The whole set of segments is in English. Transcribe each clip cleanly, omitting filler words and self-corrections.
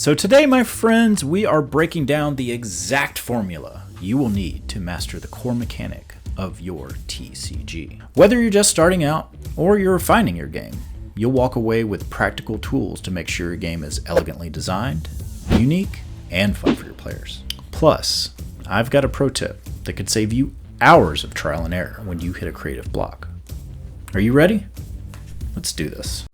So today, my friends, we are breaking down the exact formula you will need to master the core mechanic of your TCG. Whether you're just starting out or you're refining your game, you'll walk away with practical tools to make sure your game is elegantly designed, unique, and fun for your players. Plus, I've got a pro tip that could save you hours of trial and error when you hit a creative block. Are you ready? Let's do this.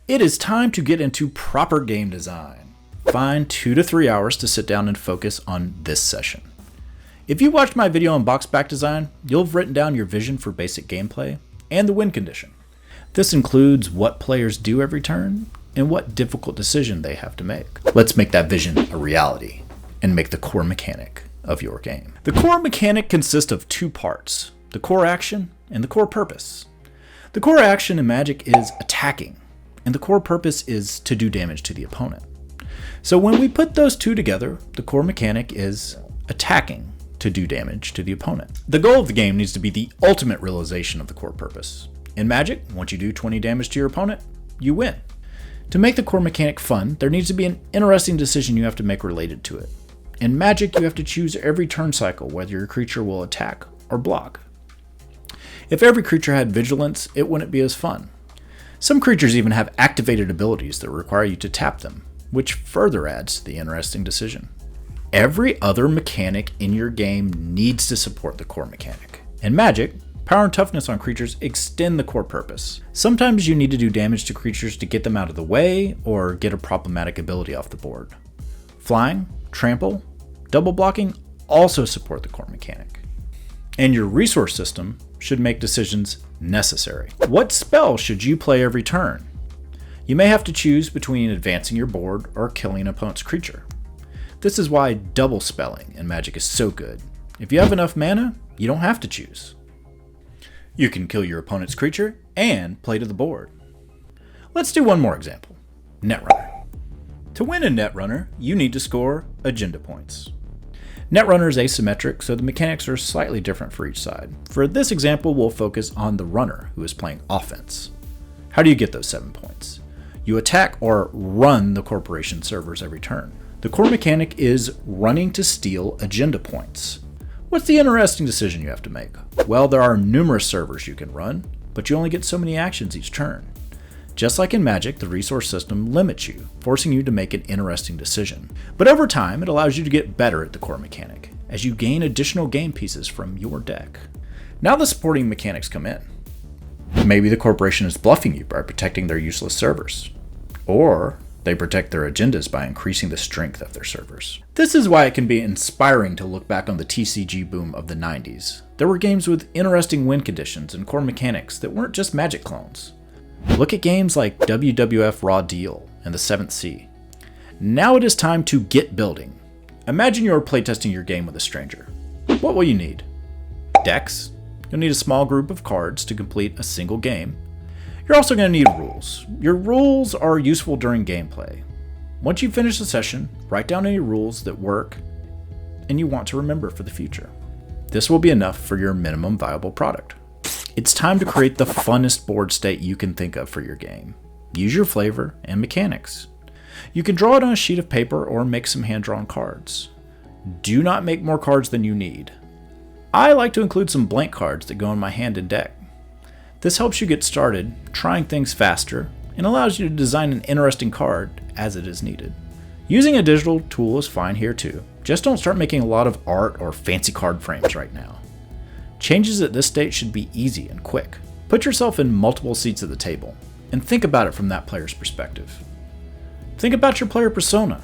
It is time to get into proper game design. Find 2 to 3 hours to sit down and focus on this session. If you watched my video on box back design, you'll have written down your vision for basic gameplay and the win condition. This includes what players do every turn and what difficult decision they have to make. Let's make that vision a reality and make the core mechanic of your game. The core mechanic consists of 2 parts, the core action and the core purpose. The core action in Magic is attacking, and the core purpose is to do damage to the opponent. So when we put those 2 together, the core mechanic is attacking to do damage to the opponent. The goal of the game needs to be the ultimate realization of the core purpose. In Magic, once you do 20 damage to your opponent, you win. To make the core mechanic fun, there needs to be an interesting decision you have to make related to it. In Magic, you have to choose every turn cycle whether your creature will attack or block. If every creature had vigilance, it wouldn't be as fun. Some creatures even have activated abilities that require you to tap them, which further adds to the interesting decision. Every other mechanic in your game needs to support the core mechanic. In Magic, power and toughness on creatures extend the core purpose. Sometimes you need to do damage to creatures to get them out of the way or get a problematic ability off the board. Flying, trample, double blocking also support the core mechanic. And your resource system should make decisions necessary. What spell should you play every turn? You may have to choose between advancing your board or killing an opponent's creature. This is why double spelling in Magic is so good. If you have enough mana, you don't have to choose. You can kill your opponent's creature and play to the board. Let's do one more example. Netrunner. To win in Netrunner, you need to score agenda points. Netrunner is asymmetric, so the mechanics are slightly different for each side. For this example, we'll focus on the runner who is playing offense. How do you get those 7 points? You attack or run the corporation servers every turn. The core mechanic is running to steal agenda points. What's the interesting decision you have to make? Well, there are numerous servers you can run, but you only get so many actions each turn. Just like in Magic, the resource system limits you, forcing you to make an interesting decision. But over time, it allows you to get better at the core mechanic, as you gain additional game pieces from your deck. Now the supporting mechanics come in. Maybe the corporation is bluffing you by protecting their useless servers. Or they protect their agendas by increasing the strength of their servers. This is why it can be inspiring to look back on the TCG boom of the 90s. There were games with interesting win conditions and core mechanics that weren't just Magic clones. Look at games like WWF Raw Deal and the 7th Sea. Now it is time to get building. Imagine you're playtesting your game with a stranger. What will you need? Decks. You'll need a small group of cards to complete a single game. You're also going to need rules. Your rules are useful during gameplay. Once you finish the session, write down any rules that work and you want to remember for the future. This will be enough for your minimum viable product. It's time to create the funnest board state you can think of for your game. Use your flavor and mechanics. You can draw it on a sheet of paper or make some hand-drawn cards. Do not make more cards than you need. I like to include some blank cards that go in my hand and deck. This helps you get started, trying things faster, and allows you to design an interesting card as it is needed. Using a digital tool is fine here too. Just don't start making a lot of art or fancy card frames right now. Changes at this stage should be easy and quick. Put yourself in multiple seats at the table, and think about it from that player's perspective. Think about your player persona,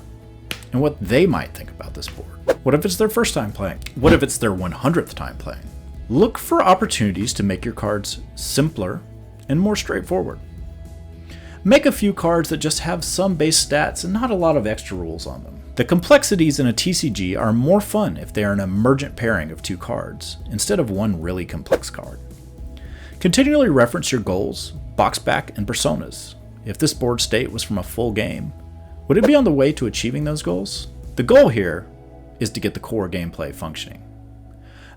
and what they might think about this board. What if it's their first time playing? What if it's their 100th time playing? Look for opportunities to make your cards simpler and more straightforward. Make a few cards that just have some base stats and not a lot of extra rules on them. The complexities in a TCG are more fun if they are an emergent pairing of 2 cards, instead of one really complex card. Continually reference your goals, box back, and personas. If this board state was from a full game, would it be on the way to achieving those goals? The goal here is to get the core gameplay functioning.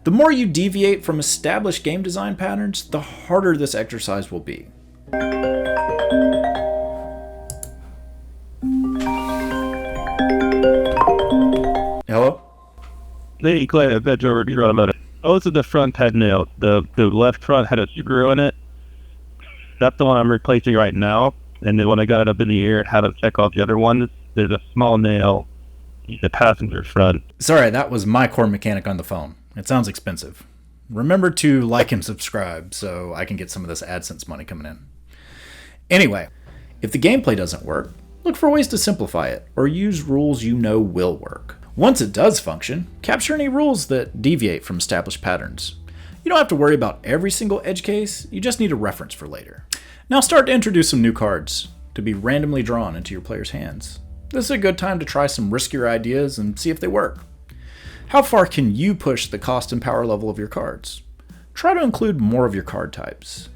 The more you deviate from established game design patterns, the harder this exercise will be. Hello? Hey, Clay, I bet you're about it. Oh, this is the front head nail. The left front had a screw in it. That's the one I'm replacing right now. And then when I got it up in the air and had to check off the other ones, there's a small nail in the passenger front. Sorry, that was my core mechanic on the phone. It sounds expensive. Remember to like and subscribe so I can get some of this AdSense money coming in. Anyway, if the gameplay doesn't work, look for ways to simplify it or use rules you know will work. Once it does function, capture any rules that deviate from established patterns. You don't have to worry about every single edge case, you just need a reference for later. Now start to introduce some new cards to be randomly drawn into your player's hands. This is a good time to try some riskier ideas and see if they work. How far can you push the cost and power level of your cards? Try to include more of your card types.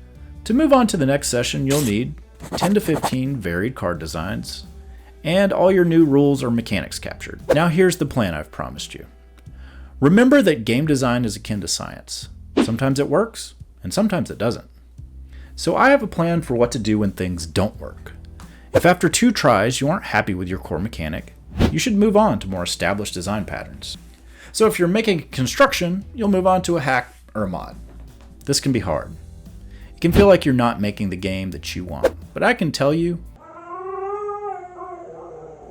To move on to the next session, you'll need 10 to 15 varied card designs, and all your new rules or mechanics captured. Now here's the plan I've promised you. Remember that game design is akin to science. Sometimes it works, and sometimes it doesn't. So I have a plan for what to do when things don't work. If after 2 tries you aren't happy with your core mechanic, you should move on to more established design patterns. So if you're making construction, you'll move on to a hack or a mod. This can be hard. It can feel like you're not making the game that you want, but I can tell you...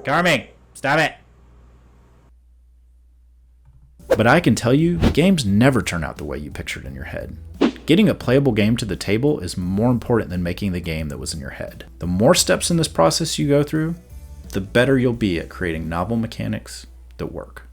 Carmi, stop it! But I can tell you, games never turn out the way you pictured in your head. Getting a playable game to the table is more important than making the game that was in your head. The more steps in this process you go through, the better you'll be at creating novel mechanics that work.